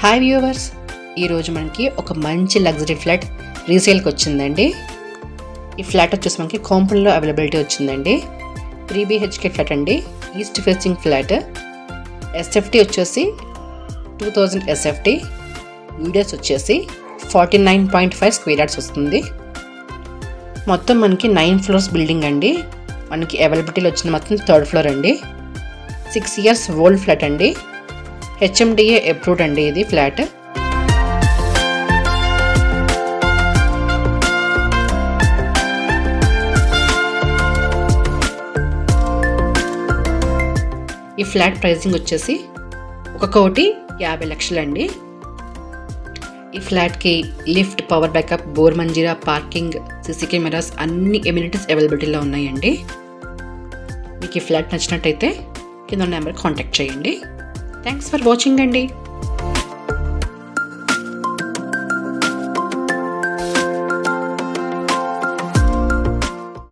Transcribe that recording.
Hi viewers, ఈరోజు మనకి ఒక మంచి లగ్జరీ ఫ్లాట్ రీసేల్కి వచ్చిందండి. ఈ ఫ్లాట్ వచ్చేసి మనకి కాంపౌండ్లో అవైలబిలిటీ వచ్చిందండి. 3 BHK ఫ్లాట్ అండి, ఈస్ట్ ఫేసింగ్ ఫ్లాట్. SFT వచ్చేసి 2000 SFT, యూడిఎస్ వచ్చేసి 49.5 స్క్వేర్ యార్డ్స్ వస్తుంది. మొత్తం మనకి 9 ఫ్లోర్స్ బిల్డింగ్ అండి. మనకి అవైలబిలిటీలో వచ్చిన మొత్తం 3rd ఫ్లోర్ అండి. 6 years ఓల్డ్ ఫ్లాట్ అండి. HMDA అప్రూవ్డ్ అండి ఇది ఫ్లాట్. ఈ ఫ్లాట్ ప్రైసింగ్ వచ్చేసి 1,50 లక్షలు అండి. ఈ ఫ్లాట్కి lift, power backup, bore Manjeera, parking, CC cameras అన్ని ఎమ్యూనిటీస్ అవైలబిలిటీలో ఉన్నాయండి. మీకు ఈ ఫ్లాట్ నచ్చినట్టయితే కింద నెంబర్ కాంటాక్ట్ చేయండి. థ్యాంక్స్ ఫర్ వాచింగ్ అండి.